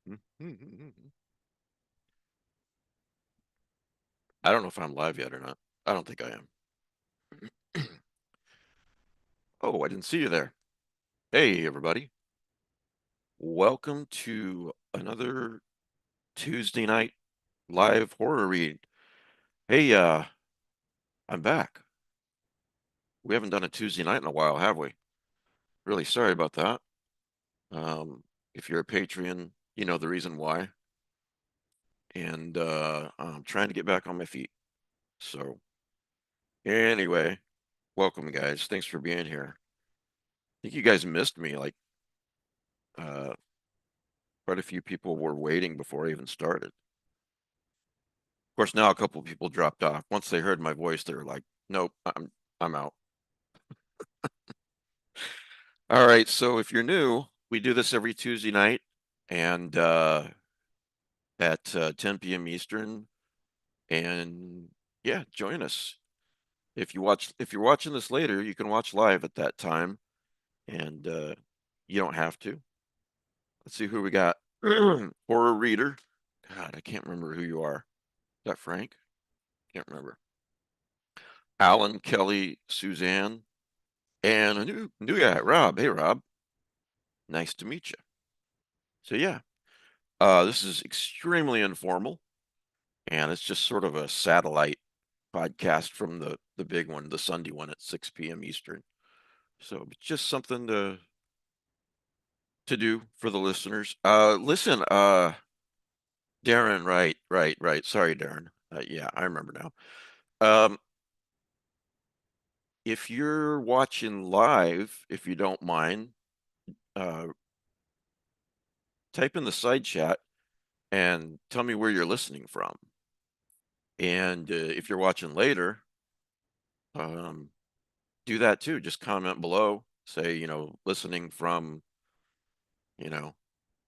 I don't know if I'm live yet or not. I don't think I am. Oh, I didn't see you there. Hey, everybody. Welcome to another Tuesday night live horror read. Hey, I'm back. We haven't done a Tuesday night in a while, have we? Really sorry about that. Um, if you're a Patreon, you know the reason why. And I'm trying to get back on my feet. So, anyway, welcome, guys. Thanks for being here. I think you guys missed me. Uh, Quite a few people were waiting before I even started. Of course, now a couple of people dropped off. Once they heard my voice, they were like, "Nope, I'm out." All right, so if you're new, we do this every Tuesday night, and at 10 p.m. Eastern. And yeah, join us. If you're watching this later, you can watch live at that time, and you don't have to. Let's see who we got. Horror reader. God, I can't remember who you are. Is that Frank? Can't remember. Alan, Kelly, Suzanne, and a new guy, Rob. Hey, Rob. Nice to meet you. So yeah, this is extremely informal, and it's just sort of a satellite podcast from the big one, the Sunday one at 6 p.m. Eastern. So just something to do for the listeners. Listen, Darren, right. Sorry, Darren. Yeah, I remember now. Um, if you're watching live, if you don't mind, uh, type in the side chat and tell me where you're listening from. And if you're watching later, um, do that too. Just comment below. Say, listening from, you know,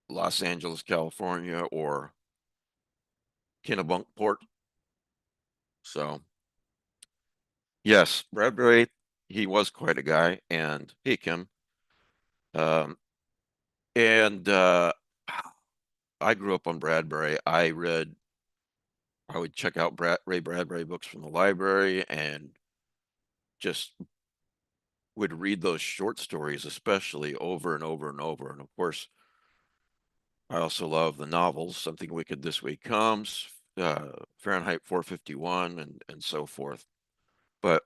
Los Angeles, California, or Kennebunkport. So, yes, Bradbury, he was quite a guy. And hey, Kim. Um, and I grew up on Bradbury. I would check out Ray Bradbury books from the library and just would read those short stories, especially over and over and over. And of course, I also love the novels, Something Wicked This Way Comes, Fahrenheit 451, and so forth. But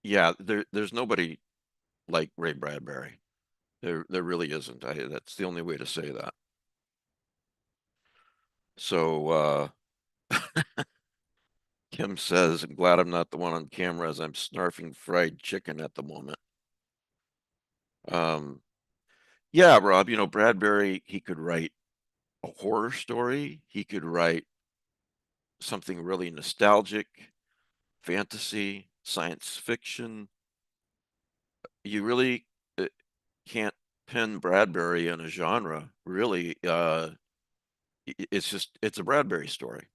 yeah, there's nobody like Ray Bradbury. There really isn't. That's the only way to say that. So Kim says, I'm glad I'm not the one on camera as I'm snarfing fried chicken at the moment. Um, yeah, Rob, Bradbury, he could write a horror story. He could write something really nostalgic, fantasy, science fiction. You really can't pin Bradbury in a genre, really. It's a Bradbury story.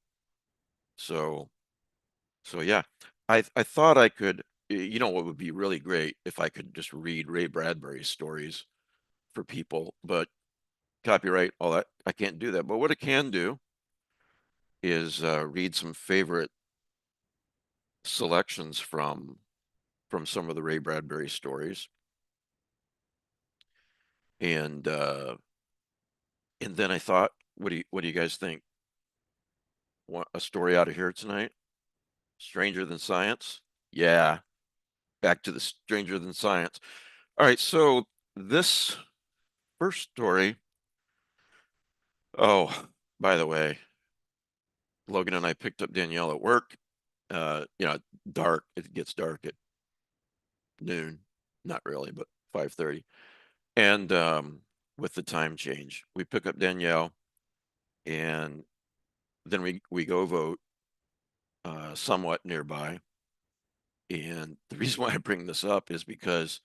So, so yeah, I thought I could, what would be really great if I could just read Ray Bradbury stories for people, but copyright, all that, I can't do that. But what I can do is read some favorite selections from some of the Ray Bradbury stories, and then I thought, what do you guys think? Want a story out of here tonight? Stranger Than Science? Yeah, back to the Stranger Than Science. All right, so this first story. Oh, by the way, Logan and I picked up Danielle at work. Dark. It gets dark at noon. Not really, but 5:30. And with the time change, we pick up Danielle, and then we go vote somewhat nearby. And the reason why I bring this up is because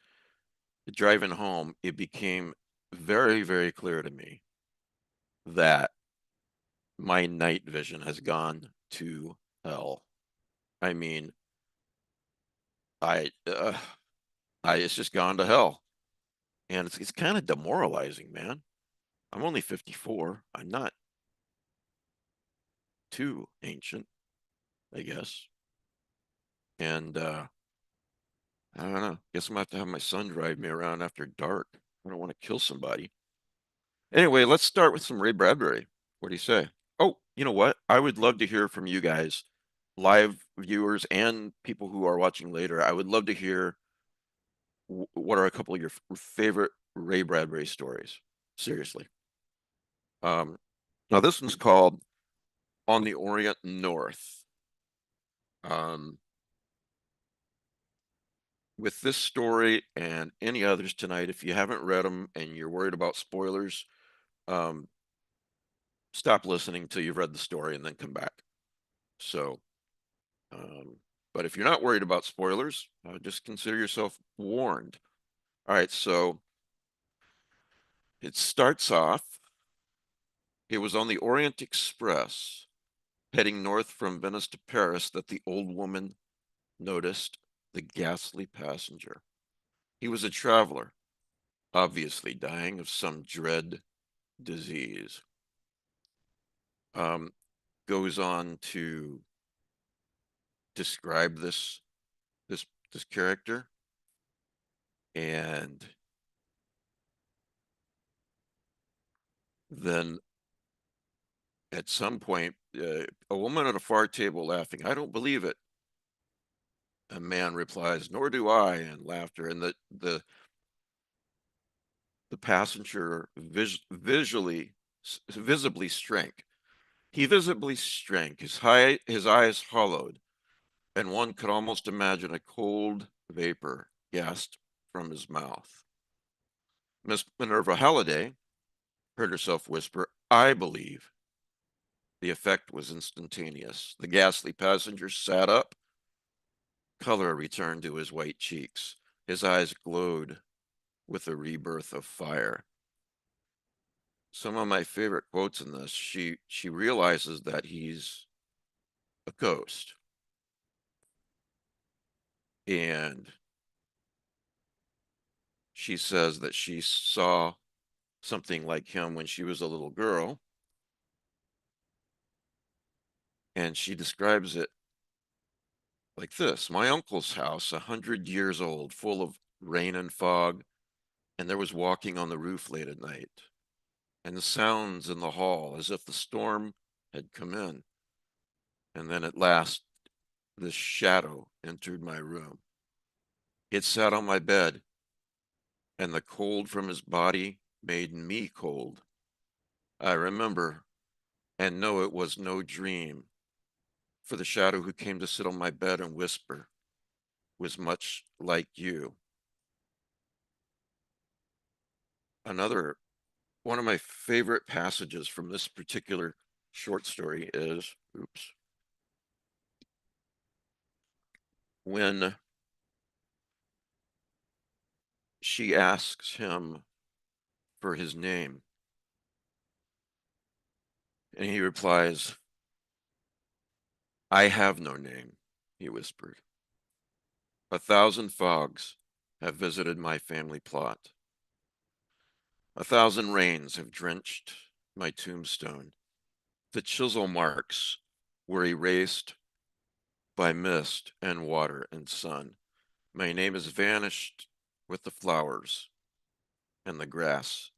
driving home, it became very, very clear to me that my night vision has gone to hell. I mean, I, it's just gone to hell, and it's kind of demoralizing, man. I'm only 54. I'm not too ancient, I guess. And I don't know. Guess I'm gonna have to have my son drive me around after dark. I don't want to kill somebody. Anyway, let's start with some Ray Bradbury. What do you say? Oh, you know what? I would love to hear from you guys, live viewers and people who are watching later. I would love to hear what are a couple of your favorite Ray Bradbury stories. Seriously. Um, Now this one's called On the Orient North. Um, with this story and any others tonight, if you haven't read them and you're worried about spoilers, um, stop listening till you've read the story and then come back. So, um, but if you're not worried about spoilers, just consider yourself warned. All right, so it starts off. It was on the Orient Express heading north from Venice to Paris that the old woman noticed the ghastly passenger. He was a traveler, obviously dying of some dread disease. Um, Goes on to describe this character, and then at some point, a woman at a far table laughing. I don't believe it. A man replies, "Nor do I," and laughter. And the passenger visibly shrank. He visibly shrank. His eyes hollowed, and one could almost imagine a cold vapor gasped from his mouth. Miss Minerva Halliday heard herself whisper, "I believe." The effect was instantaneous. The ghastly passenger sat up. Color returned to his white cheeks. His eyes glowed with a rebirth of fire. Some of my favorite quotes in this, she realizes that he's a ghost. And she says that she saw something like him when she was a little girl. And she describes it like this: my uncle's house, 100 years old, full of rain and fog, and there was walking on the roof late at night, and the sounds in the hall as if the storm had come in. And then at last, this shadow entered my room. It sat on my bed, and the cold from his body made me cold. I remember and know it was no dream, for the shadow who came to sit on my bed and whisper was much like you. Another one of my favorite passages from this particular short story is, oops, when she asks him for his name, and he replies, "I have no name," he whispered. "1,000 fogs have visited my family plot. 1,000 rains have drenched my tombstone. The chisel marks were erased by mist and water and sun. My name has vanished with the flowers and the grass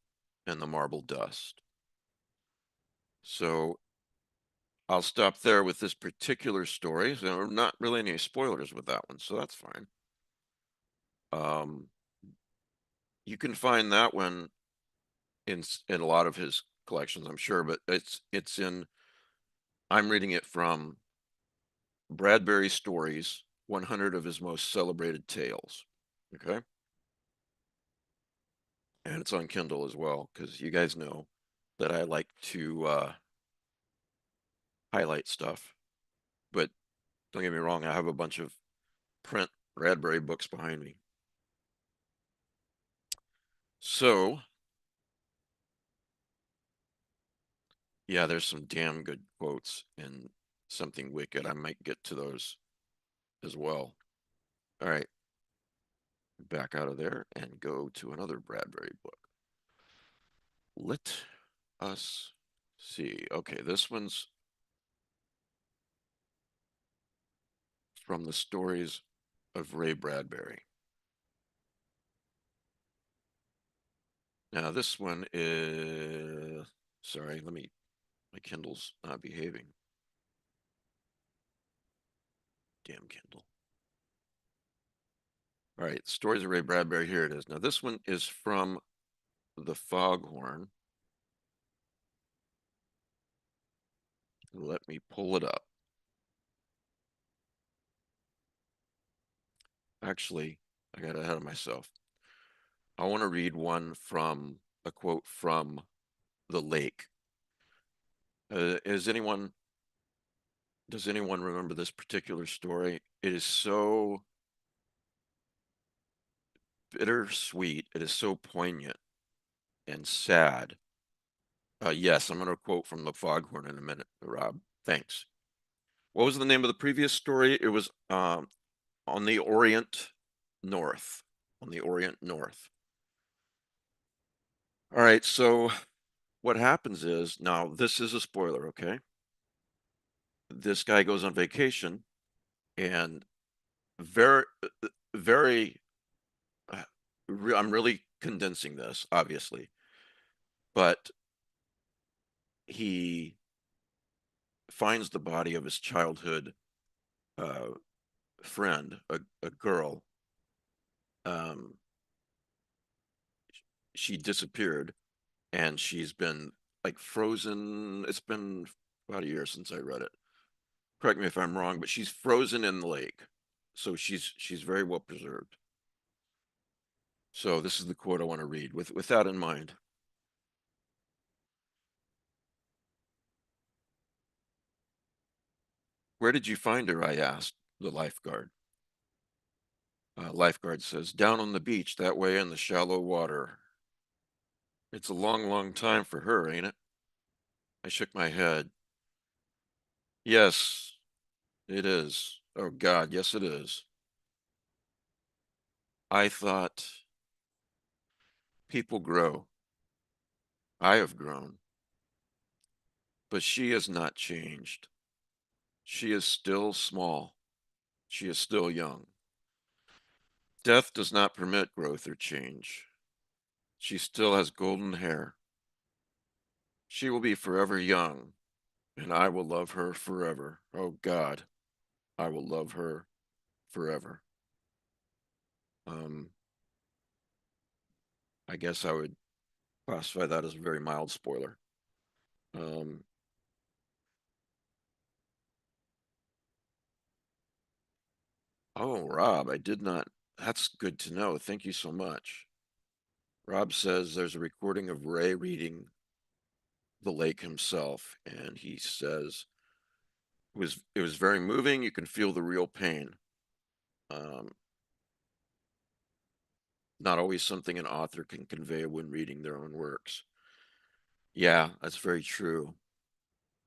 and the marble dust." So I'll stop there with this particular story. So not really any spoilers with that one, so that's fine. Um, you can find that one in a lot of his collections, I'm sure, but it's in. I'm reading it from Bradbury Stories, 100 of his most celebrated tales. Okay, and it's on Kindle as well because you guys know that I like to highlight stuff. But don't get me wrong, I have a bunch of print Bradbury books behind me. So yeah, there's some damn good quotes in Something Wicked. I might get to those as well. All right, back out of there and go to another Bradbury book. Lit. us see. Okay, this one's from the stories of Ray Bradbury. Now this one is, sorry, my Kindle's not behaving. Damn Kindle. All right, Stories of Ray Bradbury, here it is. Now this one is from The Foghorn. Let me pull it up. Actually, I got ahead of myself. I want to read a quote from The Lake. Does anyone remember this particular story? It is so bittersweet. It is so poignant and sad. Yes, I'm going to quote from The Foghorn in a minute, Rob. Thanks. What was the name of the previous story? It was on the Orient North. On the Orient North. All right, so what happens is, now this is a spoiler, okay? This guy goes on vacation and very, very, I'm really condensing this, obviously, but he finds the body of his childhood uh, friend, a girl. Um, she disappeared and she's been like frozen. It's been about a year since I read it. Correct me if I'm wrong, but she's frozen in the lake. So she's very well preserved. So this is the quote I want to read with that in mind. Where did you find her? I asked the lifeguard. Lifeguard says, down on the beach, that way in the shallow water. It's a long, long time for her, ain't it? I shook my head. Yes, it is. Oh God, yes it is. I thought, people grow. I have grown. But she has not changed. She is still small. She is still young. Death does not permit growth or change. She still has golden hair. She will be forever young, and I will love her forever. Oh God, I will love her forever. Um, I guess I would classify that as a very mild spoiler. Um, oh, Rob, I did not. That's good to know. Thank you so much. Rob says there's a recording of Ray reading The Lake himself, and he says it was very moving. You can feel the real pain. Um, Not always something an author can convey when reading their own works. Yeah, that's very true.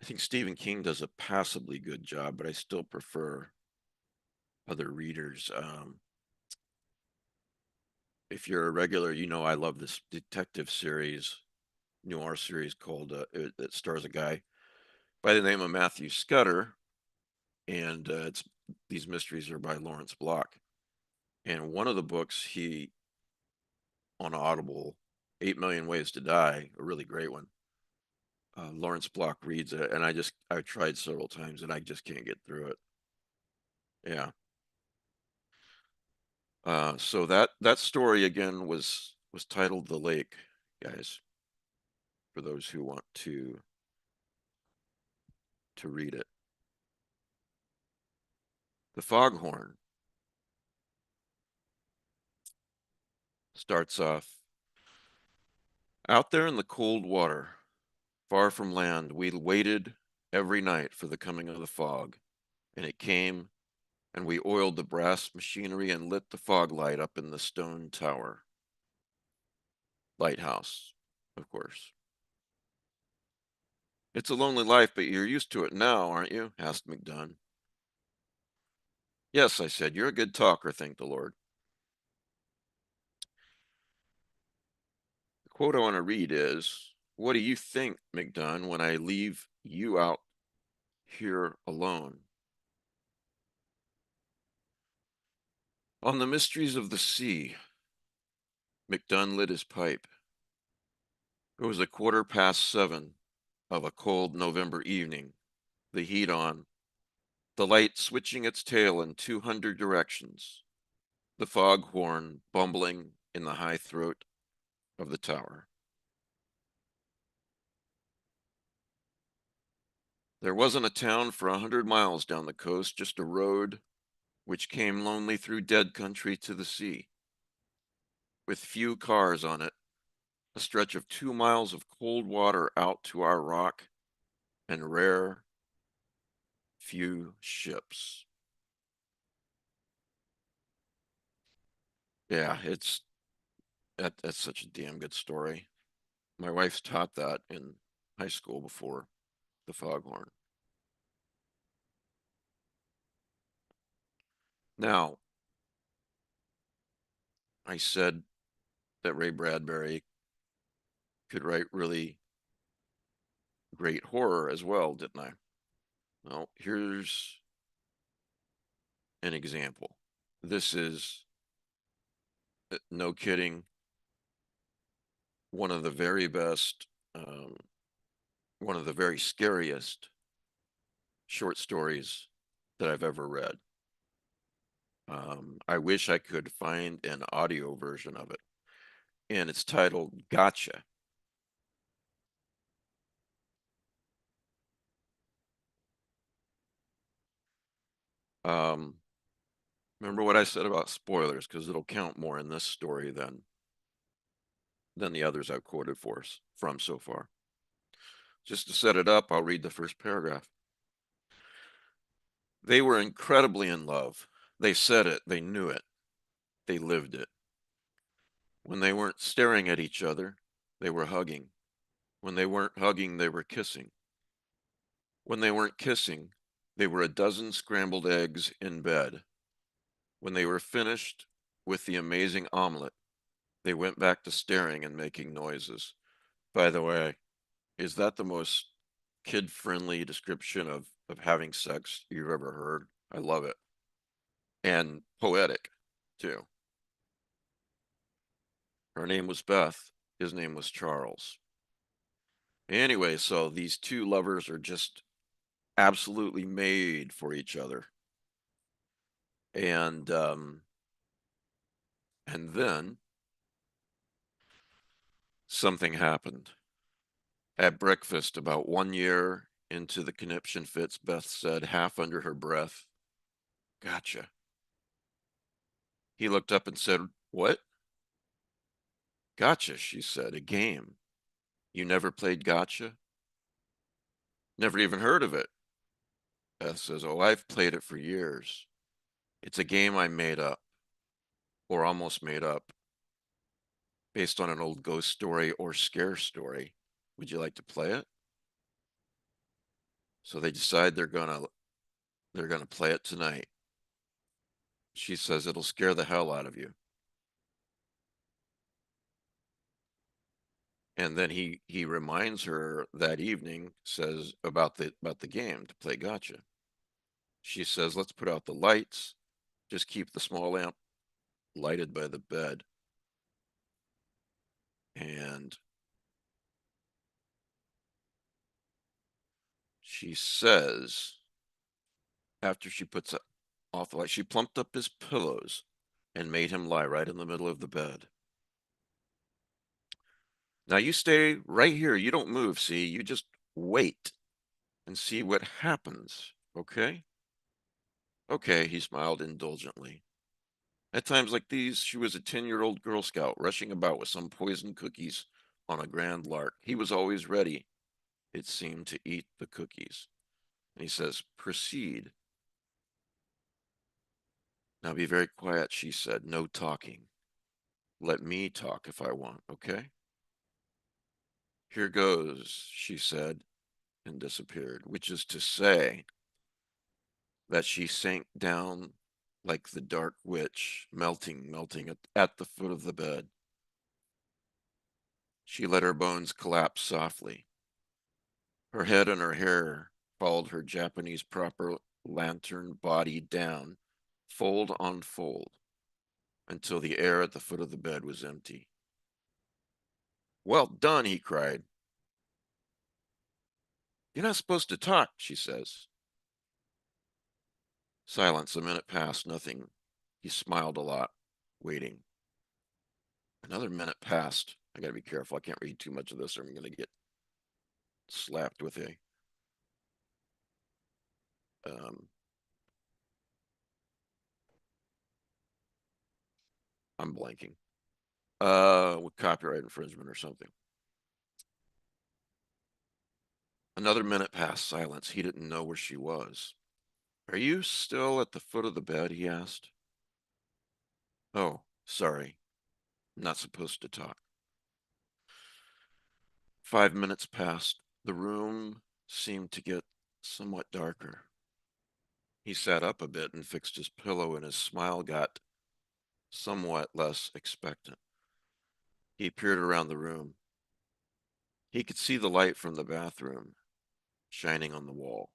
I think Stephen King does a passably good job, but I still prefer other readers. If you're a regular, you know I love this detective series, noir series called it stars a guy by the name of Matthew Scudder, and it's these mysteries are by Lawrence Block. And one of the books he on Audible, 8 Million Ways to Die, a really great one. Lawrence Block reads it, and I've tried several times, and I just can't get through it. Yeah. So that story again was titled "The Lake," guys. For those who want to read it, the Foghorn starts off out there in the cold water, far from land. We waited every night for the coming of the fog, and it came, and we oiled the brass machinery and lit the fog light up in the stone tower. Lighthouse, of course. It's a lonely life, but you're used to it now, aren't you? Asked McDunn. Yes, I said, you're a good talker, thank the Lord. The quote I want to read is, What do you think, McDunn, when I leave you out here alone? On the mysteries of the sea, McDunn lit his pipe. It was 7:15 of a cold November evening, the heat on, the light switching its tail in 200 directions, the foghorn bumbling in the high throat of the tower. There wasn't a town for 100 miles down the coast, just a road which came lonely through dead country to the sea, with few cars on it, a stretch of 2 miles of cold water out to our rock, and rare few ships. Yeah, that's such a damn good story. My wife's taught that in high school before, the foghorn. Now, I said that Ray Bradbury could write really great horror as well, didn't I? Well, here's an example. This is, no kidding, one of the very best, one of the very scariest short stories that I've ever read. I wish I could find an audio version of it, and it's titled Gotcha. Um, Remember what I said about spoilers, because it'll count more in this story than the others I've quoted from so far. Just to set it up, I'll read the first paragraph. They were incredibly in love. They said it, they knew it, they lived it. When they weren't staring at each other, they were hugging. When they weren't hugging, they were kissing. When they weren't kissing, they were a dozen scrambled eggs in bed. When they were finished with the amazing omelet, they went back to staring and making noises. By the way, is that the most kid-friendly description of having sex you've ever heard? I love it. And poetic, too. Her name was Beth. His name was Charles. Anyway, so these two lovers are just absolutely made for each other. And and then something happened. At breakfast, about 1 year into the conniption fits, Beth said, half under her breath, "Gotcha." He looked up and said, "What?" "Gotcha," she said, "a game. You never played gotcha?" "Never even heard of it." Beth says, "Oh, I've played it for years. It's a game I made up, or almost made up, based on an old ghost story or scare story. Would you like to play it?" So they decide they're gonna play it tonight. She says it'll scare the hell out of you. And then he reminds her that evening, says about the game to play gotcha. She says, "Let's put out the lights. Just keep the small lamp lighted by the bed." And she says, after she puts off the light, she plumped up his pillows and made him lie right in the middle of the bed. "Now you stay right here. You don't move, see? You just wait and see what happens, okay?" "Okay," he smiled indulgently. At times like these, she was a 10-year-old Girl Scout rushing about with some poisoned cookies on a grand lark. He was always ready, it seemed, to eat the cookies. And he says, "Proceed." "Now be very quiet," she said. "No talking. Let me talk if I want, okay?" "Here goes," she said, and disappeared, which is to say that she sank down like the dark witch, melting at the foot of the bed. She let her bones collapse softly. Her head and her hair followed her Japanese proper lantern body down, fold on fold, until the air at the foot of the bed was empty. Well done, he cried. You're not supposed to talk, she says. Silence. A minute passed, nothing. He smiled a lot, waiting. Another minute passed. I gotta be careful. I can't read too much of this or I'm gonna get slapped with a I'm blanking. With copyright infringement or something. Another minute passed, silence. He didn't know where she was. Are you still at the foot of the bed? He asked. Oh, sorry. I'm not supposed to talk. 5 minutes passed. The room seemed to get somewhat darker. He sat up a bit and fixed his pillow, and his smile got somewhat less expectant. He peered around the room. He could see the light from the bathroom shining on the wall.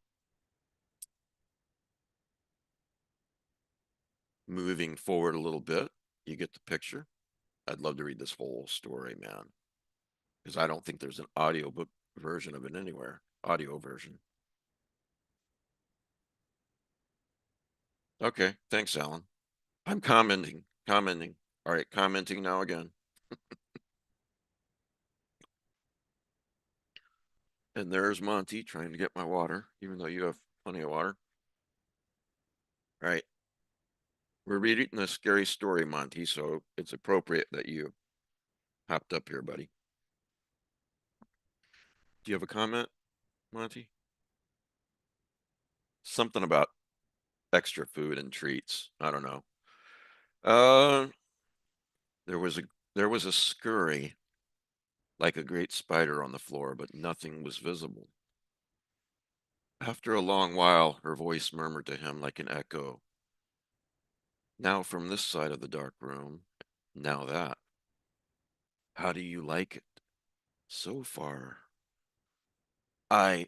Moving forward a little bit, you get the picture. I'd love to read this whole story, man, because I don't think there's an audiobook version of it anywhere. Audio version. Okay, thanks, Alan. I'm commenting. All right, commenting now again. And there's Monty trying to get my water, even though you have plenty of water. All right. We're reading a scary story, Monty, so it's appropriate that you hopped up here, buddy. Do you have a comment, Monty? Something about extra food and treats. I don't know. Uh, there was a scurry like a great spider on the floor, but nothing was visible. After a long while, her voice murmured to him like an echo. Now from this side of the dark room, now that. How do you like it? So far. I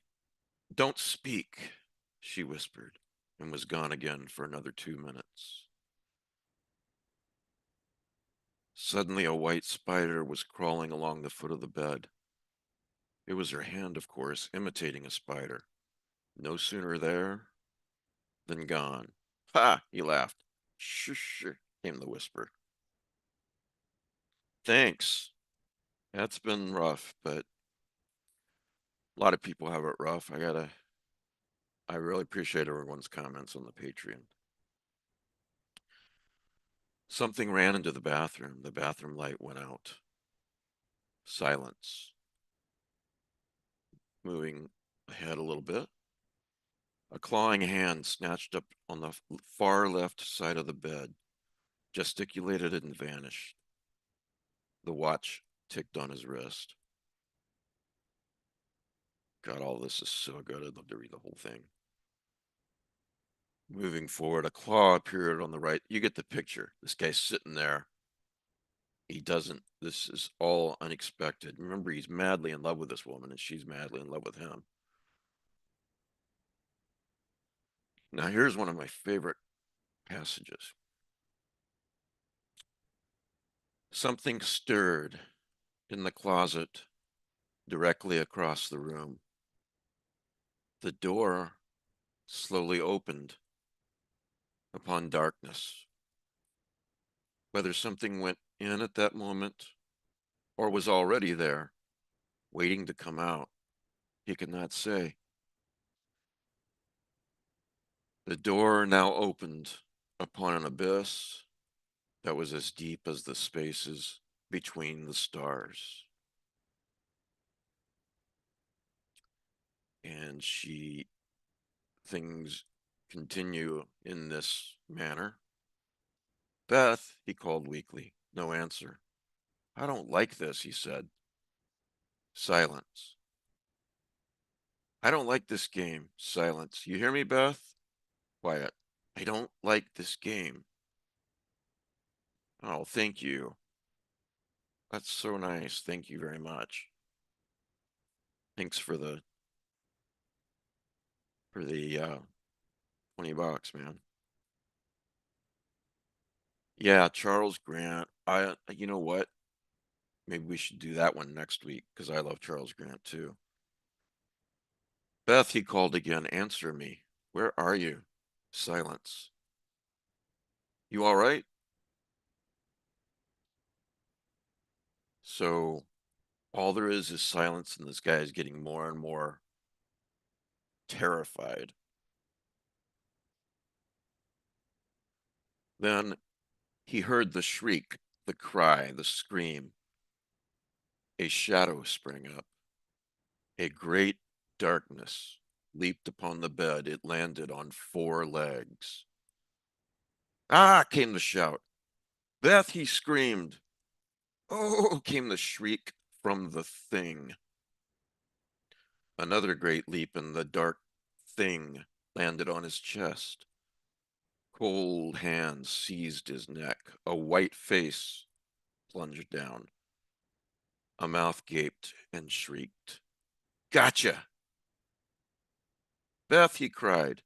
don't speak, she whispered, and was gone again for another 2 minutes. Suddenly, a white spider was crawling along the foot of the bed. It was her hand, of course, imitating a spider. No sooner there than gone. Ha! He laughed. Shh, came the whisper. Thanks. That's been rough, but a lot of people have it rough. I really appreciate everyone's comments on the Patreon. Something ran into the bathroom. The bathroom light went out. Silence. Moving ahead a little bit. A clawing hand snatched up on the far left side of the bed, gesticulated and vanished. The watch ticked on his wrist. God, all this is so good. I'd love to read the whole thing. Moving forward, a claw appeared on the right. You get the picture. This guy's sitting there. He doesn't, this is all unexpected. Remember, he's madly in love with this woman, and she's madly in love with him. Now, here's one of my favorite passages. Something stirred in the closet directly across the room. The door slowly opened upon darkness. Whether something went in at that moment or was already there, waiting to come out, he could not say. The door now opened upon an abyss that was as deep as the spaces between the stars. And things continue in this manner. Beth, he called weakly. No answer. I don't like this, he said. Silence. I don't like this game. Silence. You hear me, Beth? Quiet. I don't like this game. Oh, thank you. That's so nice. Thank you very much. Thanks for the $20, man. Yeah, Charles Grant. You know what? Maybe we should do that one next week because I love Charles Grant too. Beth, he called again. Answer me. Where are you? Silence. You all right? So all there is silence, and this guy is getting more and more terrified. Then he heard the shriek, the cry, the scream. A shadow sprang up. A great darkness leaped upon the bed. It landed on four legs. Ah! Came the shout. Beth, he screamed. Oh! Came the shriek from the thing. Another great leap, and the dark thing landed on his chest. Cold hands seized his neck. A white face plunged down. A mouth gaped and shrieked. Gotcha! Beth, he cried,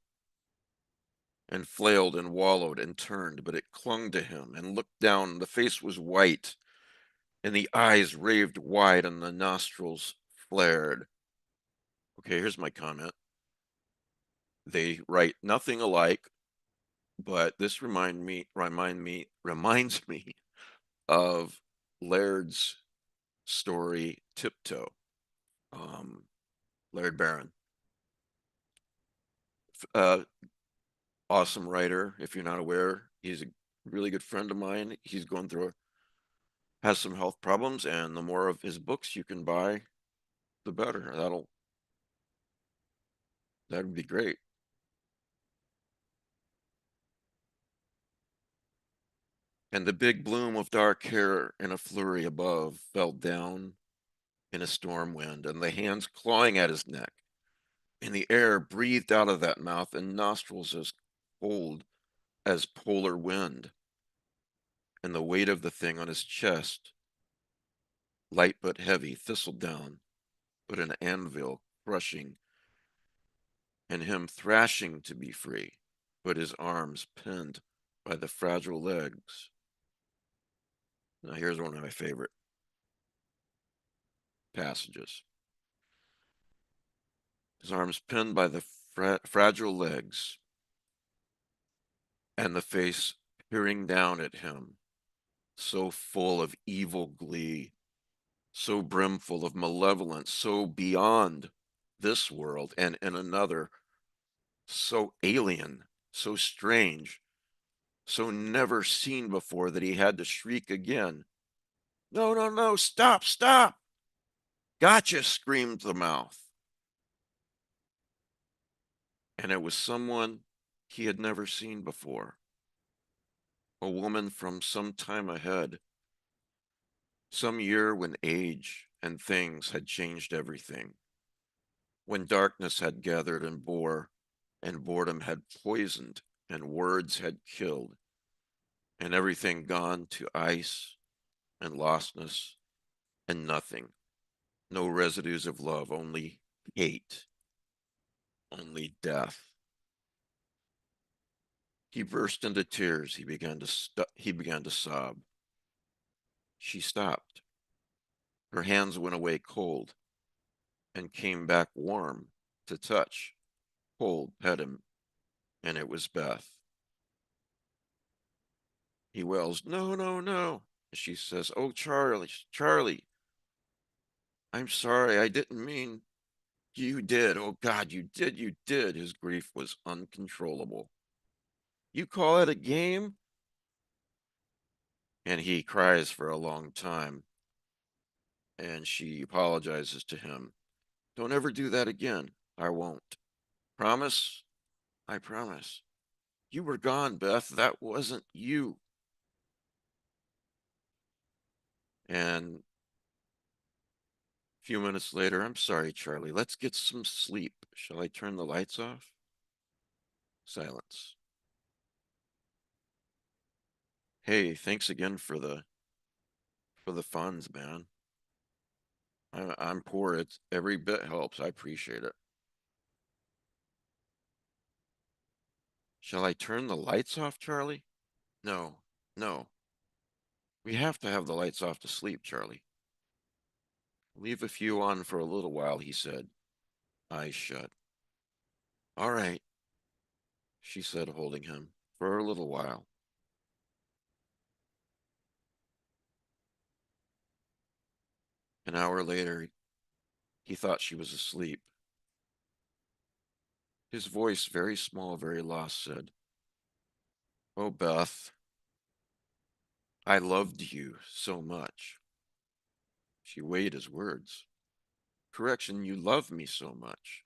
and flailed and wallowed and turned, but it clung to him and looked down. The face was white, and the eyes raved wide, and the nostrils flared. Okay, here's my comment. They write nothing alike, but this reminds me of Laird's story Tiptoe. Um, Laird Barron, uh, awesome writer. If you're not aware, he's a really good friend of mine. He's going through has some health problems, and the more of his books you can buy, the better. That'd be great. And the big bloom of dark hair in a flurry above fell down in a storm wind, and the hands clawing at his neck, and the air breathed out of that mouth and nostrils as cold as polar wind, and the weight of the thing on his chest, light but heavy, thistledown, but an anvil crushing, and him thrashing to be free, but his arms pinned by the fragile legs. Now here's one of my favorite passages. His arms pinned by the fragile legs, and the face peering down at him, so full of evil glee, so brimful of malevolence, so beyond this world and in another, so alien, so strange, so never seen before that he had to shriek again. No, no, no, stop, stop! Gotcha, screamed the mouth. And it was someone he had never seen before. A woman from some time ahead, some year when age and things had changed everything, when darkness had gathered and bore, and boredom had poisoned, and words had killed, and everything gone to ice and lostness and nothing. No residues of love, only hate, only death. He burst into tears. He began to sob. She stopped. Her hands went away cold and came back warm to touch. Cold pet him, and it was Beth. He wails, no, no, no. She says, oh, Charlie, Charlie, I'm sorry. I didn't mean. You did. Oh, God, you did. You did. His grief was uncontrollable. You call it a game? And he cries for a long time. And she apologizes to him. Don't ever do that again. I won't. Promise? I promise. You were gone, Beth. That wasn't you. And a few minutes later, I'm sorry, Charlie. Let's get some sleep. Shall I turn the lights off? Silence. Hey, thanks again for For the funds, man. I'm poor. It's every bit helps. I appreciate it. Shall I turn the lights off, Charlie? No, no. We have to have the lights off to sleep, Charlie. Leave a few on for a little while, he said. Eyes shut. All right, she said, holding him. For a little while. An hour later, he thought she was asleep. His voice, very small, very lost, said, Oh, Beth, I loved you so much. She weighed his words. Correction, you love me so much.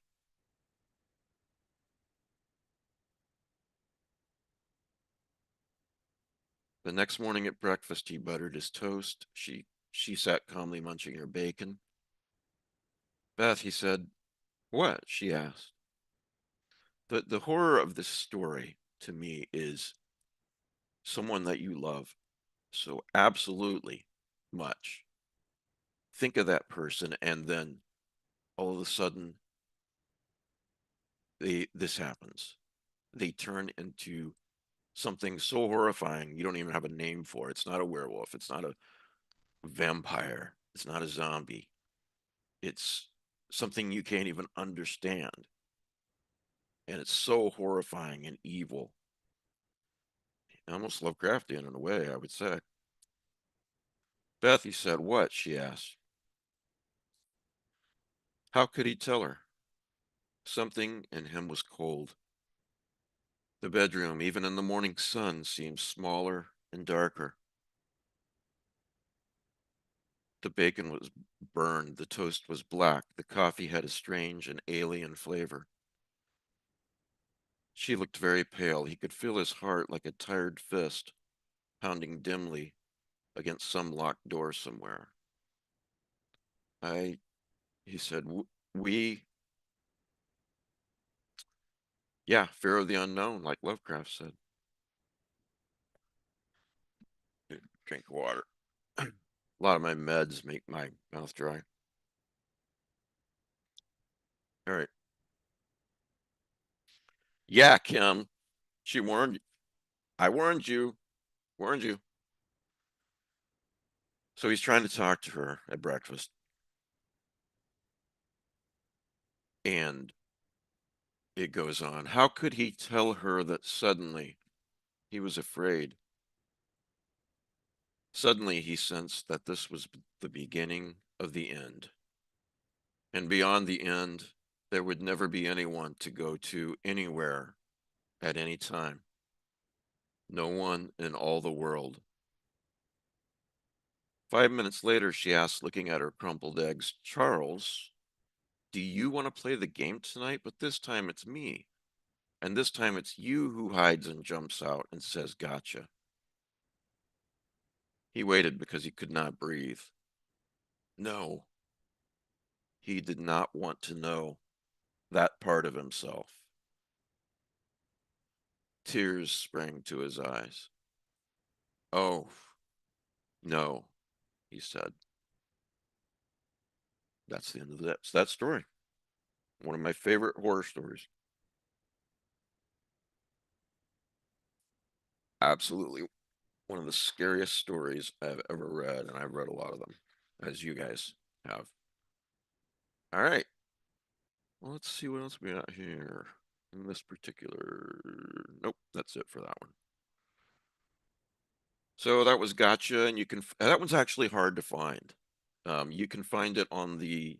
The next morning at breakfast, he buttered his toast. She sat calmly munching her bacon. Beth, he said. What? She asked. The horror of this story to me is someone that you love so absolutely much. Think of that person, and then all of a sudden, this happens. They turn into something so horrifying you don't even have a name for it. It's not a werewolf. It's not a vampire. It's not a zombie. It's something you can't even understand. And it's so horrifying and evil. Almost Lovecraftian in a way, I would say. Beth, he said, what? She asked. How could he tell her? Something in him was cold. The bedroom, even in the morning sun, seemed smaller and darker. The bacon was burned, the toast was black, the coffee had a strange and alien flavor. She looked very pale. He could feel his heart like a tired fist pounding dimly against some locked door somewhere. I, he said, we, yeah, fear of the unknown, like Lovecraft said. Drink water. A lot of my meds make my mouth dry. All right. Yeah, Kim, she warned you. I warned you. Warned you. So he's trying to talk to her at breakfast. And it goes on. How could he tell her that suddenly he was afraid? Suddenly he sensed that this was the beginning of the end. And beyond the end, there would never be anyone to go to anywhere at any time. No one in all the world. 5 minutes later, she asked, looking at her crumpled eggs, Charles, do you want to play the game tonight? But this time it's me. And this time it's you who hides and jumps out and says, gotcha. He waited because he could not breathe. No, he did not want to know that part of himself. Tears sprang to his eyes. Oh, no, he said. That's the end of that story. One of my favorite horror stories. Absolutely one of the scariest stories I've ever read, and I've read a lot of them, as you guys have. All right. Well, let's see what else we got here in this particular. Nope, that's it for that one. So that was Gotcha, and you can. That one's actually hard to find. You can find it on the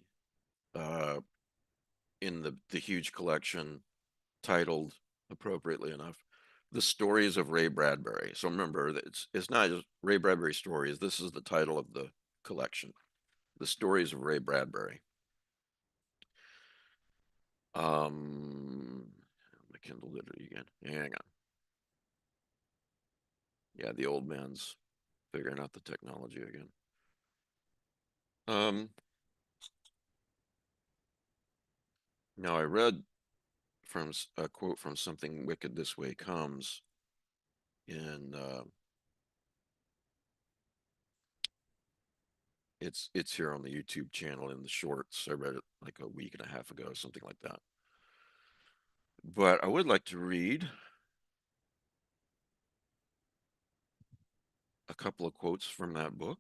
uh, in the huge collection titled appropriately enough, "The Stories of Ray Bradbury." So remember that it's not just Ray Bradbury stories. This is the title of the collection, "The Stories of Ray Bradbury." My Kindle did it again. Hang on. Yeah, the old man's figuring out the technology again. Um, Now I read from a quote from Something Wicked This Way Comes in It's here on the YouTube channel in the shorts. I read it like a week and a half ago, something like that. But I would like to read a couple of quotes from that book.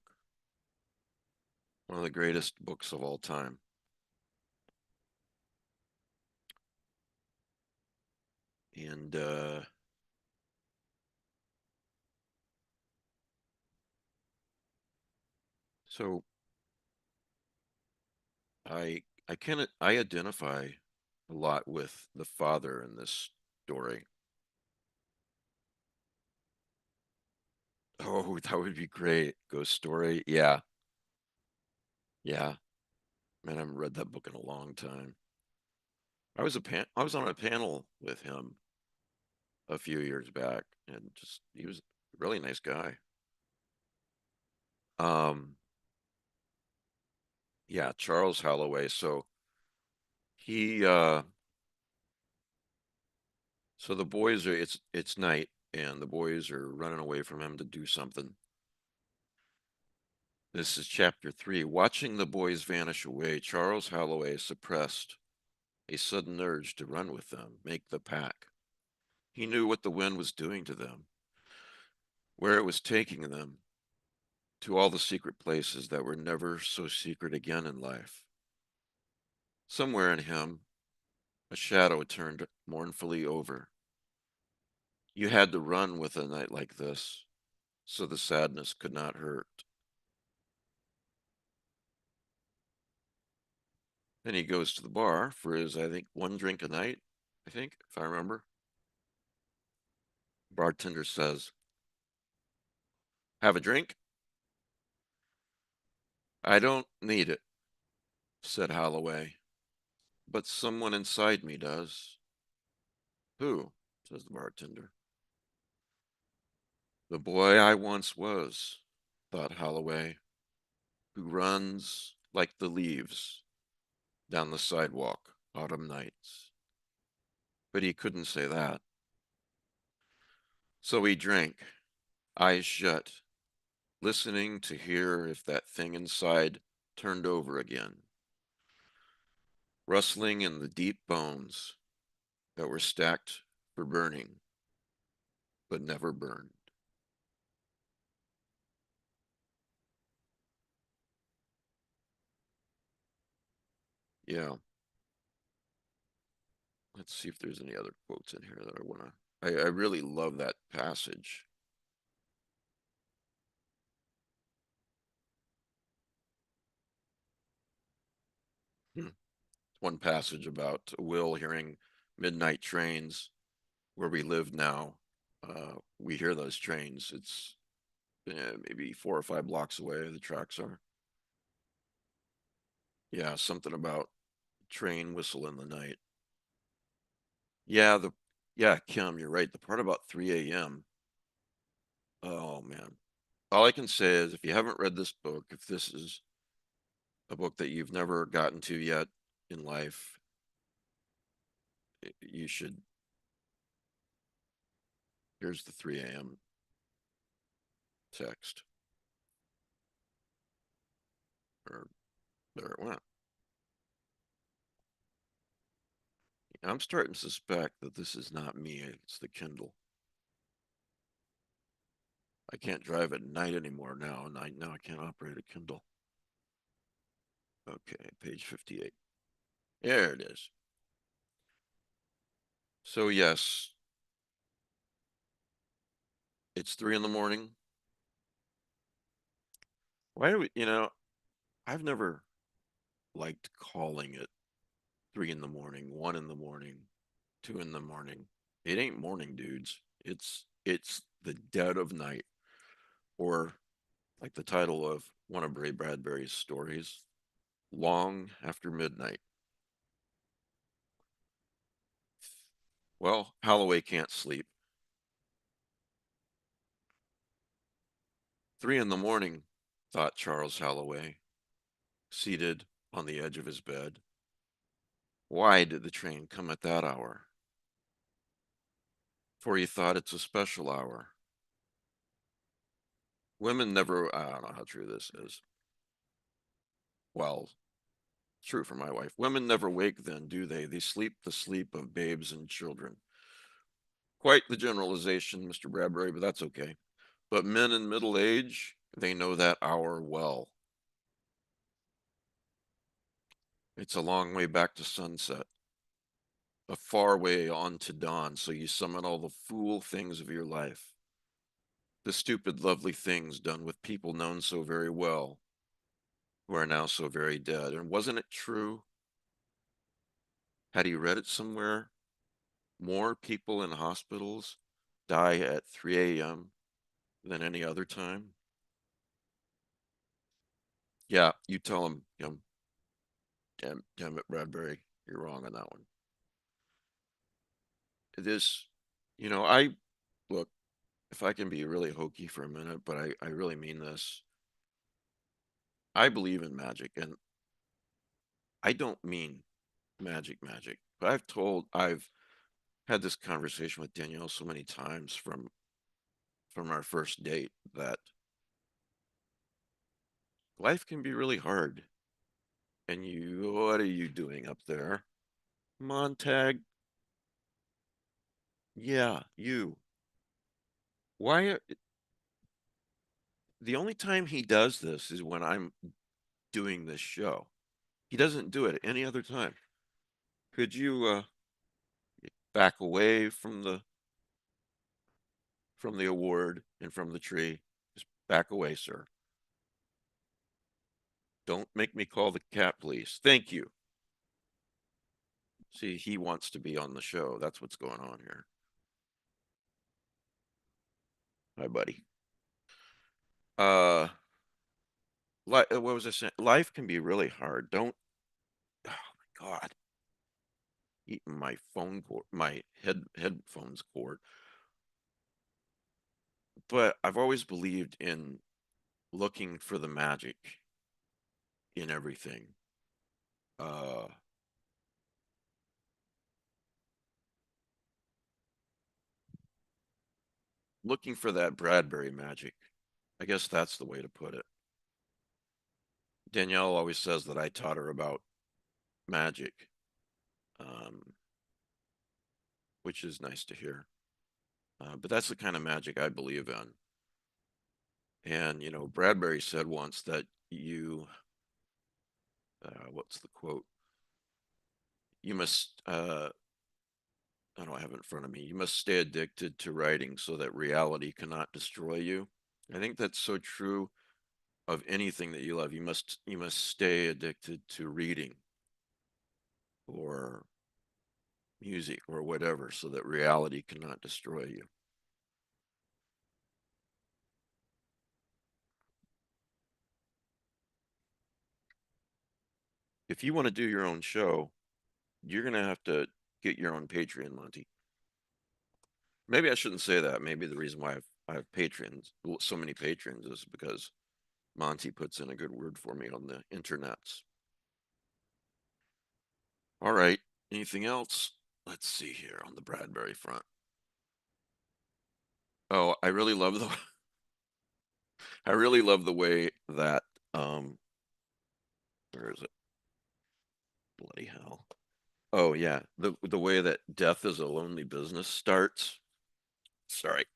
One of the greatest books of all time. And so I identify a lot with the father in this story. Oh, that would be great. Ghost story. Yeah. Yeah. Man, I haven't read that book in a long time. I was on a panel with him a few years back, and just he was a really nice guy. Um, yeah, Charles Holloway. He so the boys are it's night and the boys are running away from him to do something. This is chapter 3. Watching the boys vanish away, Charles Holloway suppressed a sudden urge to run with them, make the pack. He knew what the wind was doing to them, where it was taking them, to all the secret places that were never so secret again in life. Somewhere in him, a shadow turned mournfully over. You had to run with a night like this, so the sadness could not hurt. Then he goes to the bar for his, I think, one drink a night, I think, if I remember. Bartender says, "Have a drink?" "I don't need it," said Holloway, "but someone inside me does." "Who?" says the bartender. "The boy I once was," thought Holloway, "who runs like the leaves down the sidewalk autumn nights." But he couldn't say that. So he drank, eyes shut, listening to hear if that thing inside turned over again, rustling in the deep bones that were stacked for burning, but never burned. Yeah. Let's see if there's any other quotes in here that I want to. I really love that passage. Hmm. One passage about Will hearing midnight trains where we live now. We hear those trains. It's maybe 4 or 5 blocks away. The tracks are. Yeah, something about train whistle in the night. Yeah, Kim, you're right. The part about 3 a.m. Oh man. All I can say is if you haven't read this book, if this is a book that you've never gotten to yet in life, you should. Here's the 3 a.m. text. Or there it went. I'm starting to suspect that this is not me. It's the Kindle. I can't drive at night anymore now. Now I can't operate a Kindle. Okay, page 58. There it is. So yes, it's 3 in the morning. Why do we, I've never liked calling it 3 in the morning, 1 in the morning, 2 in the morning. It ain't morning, dudes. It's the dead of night, or like the title of one of Ray Bradbury's stories, Long After Midnight. Well, Holloway can't sleep. 3 in the morning, thought Charles Holloway, seated on the edge of his bed. Why did the train come at that hour? For he thought it's a special hour. Women never, I don't know how true this is. Well, true for my wife. Women never wake then, do they? They sleep the sleep of babes and children. Quite the generalization, Mr. Bradbury, but that's okay. But men in middle age, they know that hour well. It's a long way back to sunset, a far way on to dawn, so you summon all the fool things of your life, the stupid, lovely things done with people known so very well, who are now so very dead. And wasn't it true? Had he read it somewhere? More people in hospitals die at 3 a.m. than any other time. Yeah, you tell him, damn it, Bradbury, you're wrong on that one. It is, I look, if I can be really hokey for a minute, but I really mean this. I believe in magic, and I don't mean magic, but I've had this conversation with Danielle so many times from our first date that life can be really hard. And what are you doing up there? Montag, yeah, you. Why? The only time he does this is when I'm doing this show. He doesn't do it any other time. Could you back away from the award and from the tree? Just back away, sir. Don't make me call the cat police. Thank you. See, he wants to be on the show. That's what's going on here. Hi, buddy. Uh, what was I saying? Life can be really hard. Don't. Oh my God. Eating my phone cord, my headphones cord. But I've always believed in looking for the magic in everything. Uh, Looking for that Bradbury magic. I guess that's the way to put it. Danielle always says that I taught her about magic, um, which is nice to hear. But that's the kind of magic I believe in. And, Bradbury said once that what's the quote? You must, I don't have it in front of me. You must stay addicted to writing so that reality cannot destroy you. I think that's so true of anything that you love. You must stay addicted to reading or music or whatever so that reality cannot destroy you. If you want to do your own show, you're going to have to get your own Patreon, Monty. Maybe I shouldn't say that. Maybe the reason why I have patrons, so many patrons, is because Monty puts in a good word for me on the internets. All right. Anything else? Let's see here on the Bradbury front. Oh, I really love the way that where is it? Bloody hell. Oh yeah, the way that Death is a Lonely Business starts. Sorry,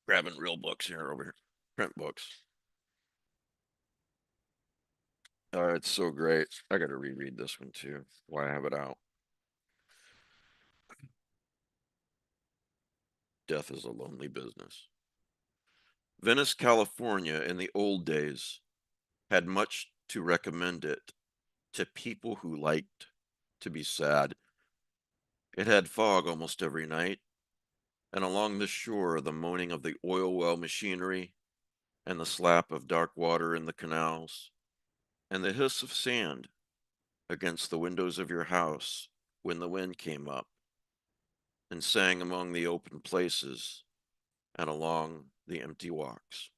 grabbing real books here over here, print books. It's so great. I got to reread this one too. Why I have it out. Death is a Lonely Business. Venice, California, in the old days, had much to recommend it to people who liked to be sad. It had fog almost every night, and along the shore the moaning of the oil well machinery, and the slap of dark water in the canals, and the hiss of sand against the windows of your house when the wind came up and sang among the open places and along the empty walks.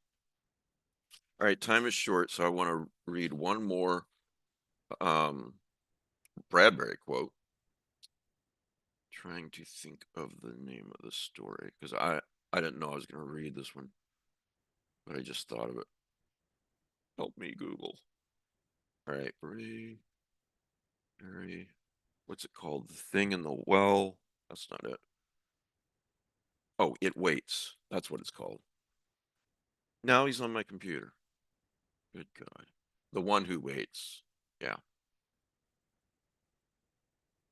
All right, time is short, so I want to read one more um, Bradbury quote. Trying to think of the name of the story because I didn't know I was going to read this one, but I just thought of it. Help me, Google. All right, Ray, Ray, what's it called? The thing in the well. That's not it. Oh, it waits. That's what it's called. Now he's on my computer. Good God. The one who waits. Yeah.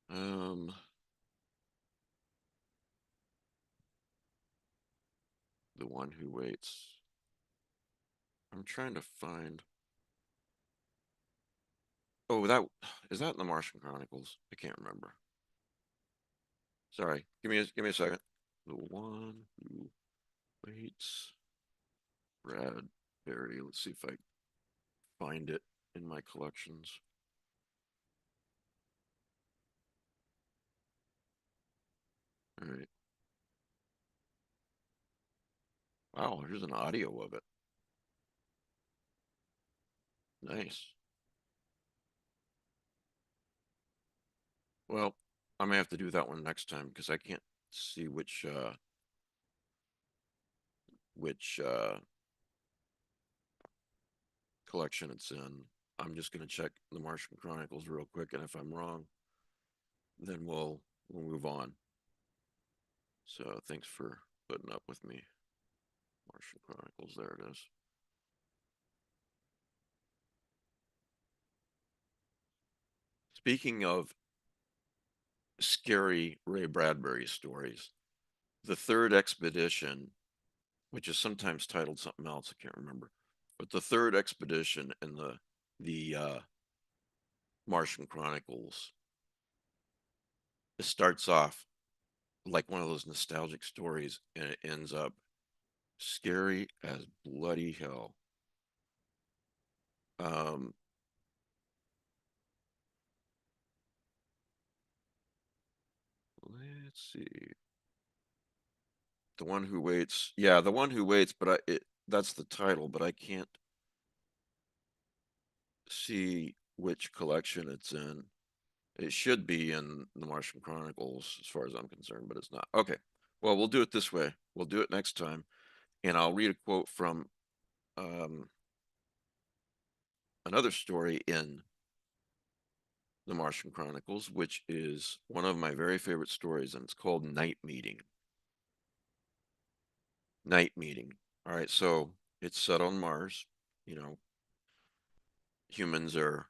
Um, the one who waits. I'm trying to find. Oh, that is that in the Martian Chronicles? I can't remember. Sorry. Give me a second. The one who waits. Bradbury. Let's see if I find it in my collections. All right. Wow, here's an audio of it. Nice. Well, I may have to do that one next time because I can't see which collection it's in. I'm just gonna check the Martian Chronicles real quick, and if I'm wrong, then we'll move on. So thanks for putting up with me. Martian Chronicles, there it is. Speaking of scary Ray Bradbury stories, the third expedition, which is sometimes titled something else, I can't remember, but the third expedition in the Martian Chronicles, it starts off like one of those nostalgic stories, and it ends up scary as bloody hell. Um, let's see. The one who waits. Yeah, the one who waits, but that's the title, but I can't see which collection it's in. It should be in the Martian Chronicles as far as I'm concerned, but it's not. Okay. Well, we'll do it this way. We'll do it next time, and I'll read a quote from um, another story in the Martian Chronicles, which is one of my very favorite stories, and it's called Night Meeting. Night Meeting. All right, so it's set on Mars. You know, humans are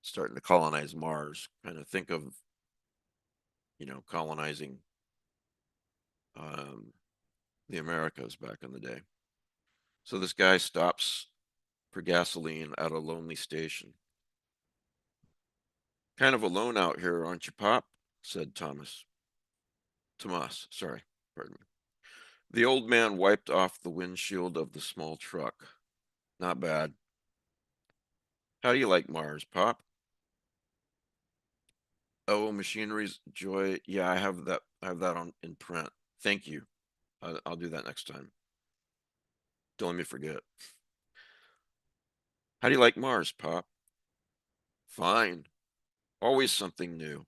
starting to colonize Mars. Kind of think of, colonizing um, the Americas back in the day. So this guy stops for gasoline at a lonely station. Kind of alone out here, aren't you, Pop? Said Thomas. Tomas, sorry, pardon me. The old man wiped off the windshield of the small truck. Not bad. How do you like Mars, Pop? Oh, machinery's joy. Yeah, I have that. I have that on in print. Thank you. I'll do that next time. Don't let me forget. How do you like Mars, Pop? Fine. Always something new.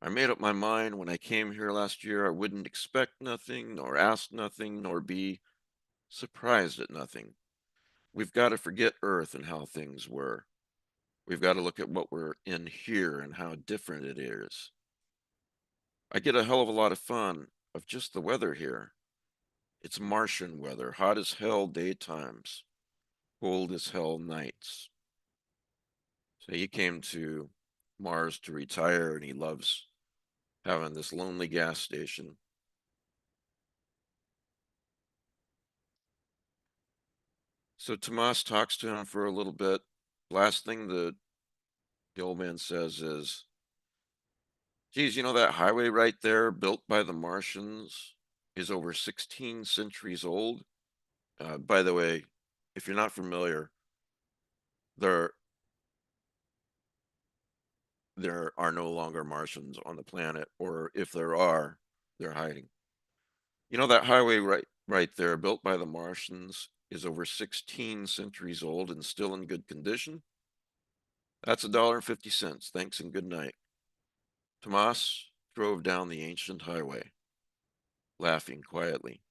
I made up my mind when I came here last year I wouldn't expect nothing, nor ask nothing, nor be surprised at nothing. We've got to forget Earth and how things were. We've got to look at what we're in here and how different it is. I get a hell of a lot of fun of just the weather here. It's Martian weather, hot as hell daytimes, cold as hell nights. So he came to Mars to retire, and he loves having this lonely gas station. So Tomas talks to him for a little bit. Last thing the old man says is, geez, that highway right there, built by the Martians, is over 16 centuries old. By the way, if you're not familiar, there there are no longer Martians on the planet, or if there are, they're hiding. That highway right there, built by the Martians, is over 16 centuries old and still in good condition. That's $1.50. Thanks and good night. Tomas drove down the ancient highway, laughing quietly.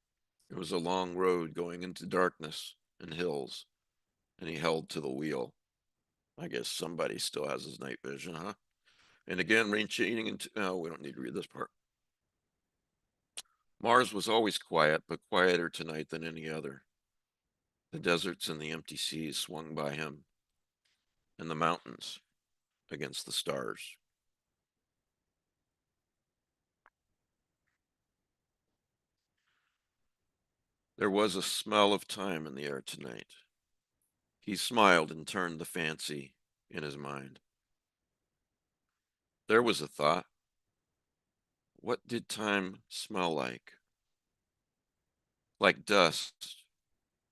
It was a long road going into darkness and hills, and he held to the wheel. I guess somebody still has his night vision, huh? And again, rain cheating and no, we don't need to read this part. Mars was always quiet, but quieter tonight than any other. The deserts and the empty seas swung by him, and the mountains against the stars. There was a smell of time in the air tonight. He smiled and turned the fancy in his mind. There was a thought. What did time smell like? Like dust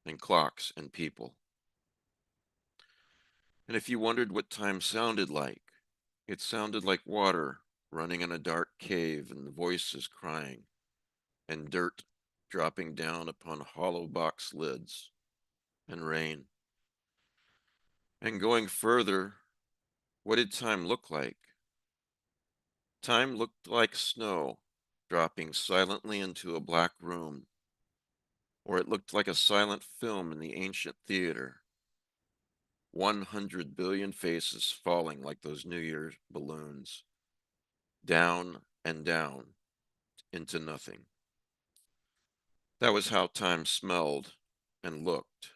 and clocks and people. And if you wondered what time sounded like, it sounded like water running in a dark cave and voices crying and dirt dropping down upon hollow box lids and rain. And going further, what did time look like? Time looked like snow dropping silently into a black room, or it looked like a silent film in the ancient theater. 100 billion faces falling like those New Year's balloons, down and down into nothing. That was how time smelled and looked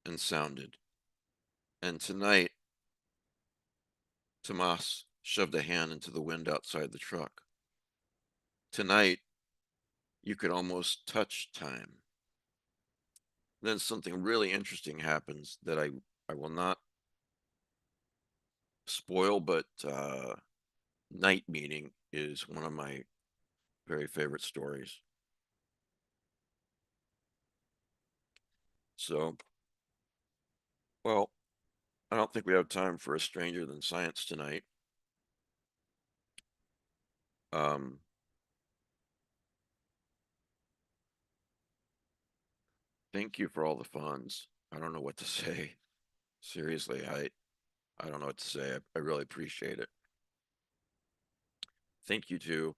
and sounded. And tonight, Tomas shoved a hand into the wind outside the truck. Tonight, you could almost touch time. Then something really interesting happens that I will not spoil, but Night Meeting is one of my very favorite stories. So, well, I don't think we have time for a stranger than science tonight. Um, thank you for all the funds. I don't know what to say. Seriously, I don't know what to say. I really appreciate it. Thank you to,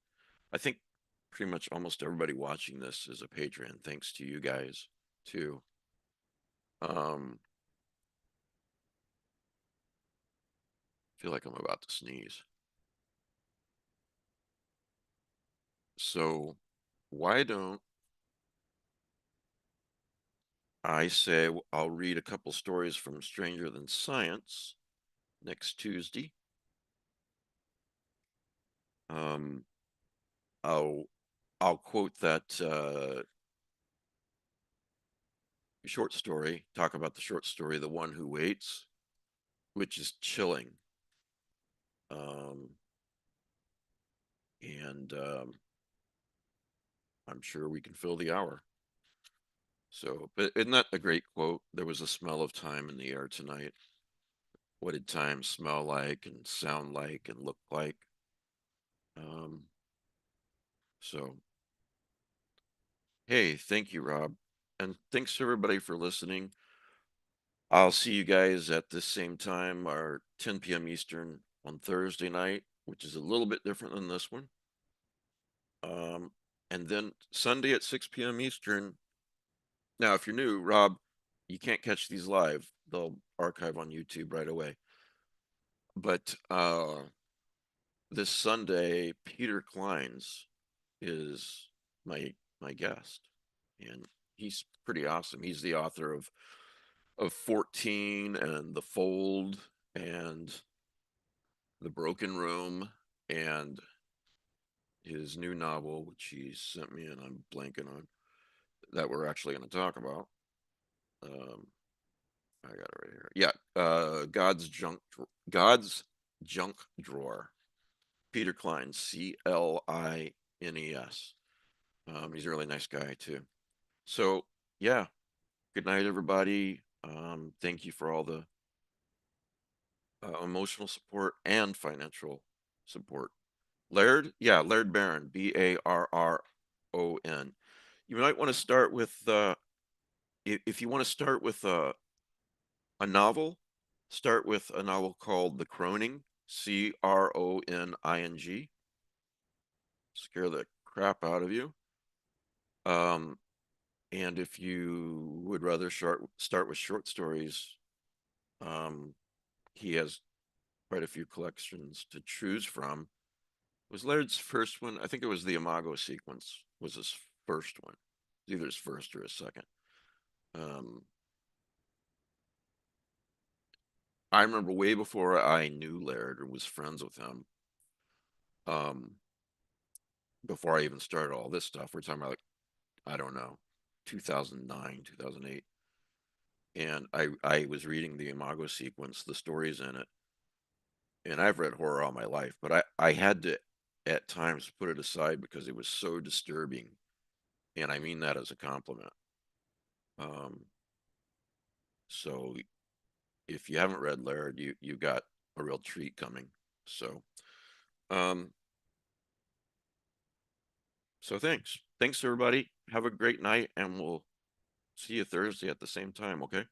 I think pretty much almost everybody watching this is a patron. Thanks to you guys too. I feel like I'm about to sneeze. So why don't I say I'll read a couple stories from Stranger Than Science next Tuesday. Um, I'll I'll quote that short story, talk about the short story, The One Who Waits, which is chilling. Um, and I'm sure we can fill the hour. So, but isn't that a great quote? There was a smell of time in the air tonight. What did time smell like and sound like and look like? Um, so, hey, thank you, Rob. And thanks to everybody for listening. I'll see you guys at this same time, or 10 p.m. Eastern on Thursday night, which is a little bit different than this one. Um, and then Sunday at 6 p.m. Eastern. Now, if you're new, Rob, you can't catch these live. They'll archive on YouTube right away. But this Sunday, Peter Kleins is my guest, and he's pretty awesome. He's the author of 14 and The Fold and The Broken Room and his new novel, which he sent me and I'm blanking on, that we're actually going to talk about. Um, I got it right here. Yeah, God's Junk Drawer. Peter Klein, Cline. He's a really nice guy too. So yeah, good night, everybody. Thank you for all the emotional support and financial support. Laird, yeah, Laird Barron, Barron. You might want to start with if you want to start with a novel, start with a novel called The Croning, Croning. Scare the crap out of you. Um, and if you would rather start with short stories, um, he has quite a few collections to choose from. Was Laird's first one? I think it was the Imago sequence was his first one. Either his first or his second. Um, I remember way before I knew Laird or was friends with him. Um, before I even started all this stuff, we're talking about, like, I don't know, 2009, 2008. And I was reading the Imago sequence, the stories in it, and I've read horror all my life, but I had to at times put it aside because it was so disturbing, and I mean that as a compliment. Um, so if you haven't read Laird, you got a real treat coming. So, um, so thanks everybody. Have a great night, and we'll see you Thursday at the same time. Okay.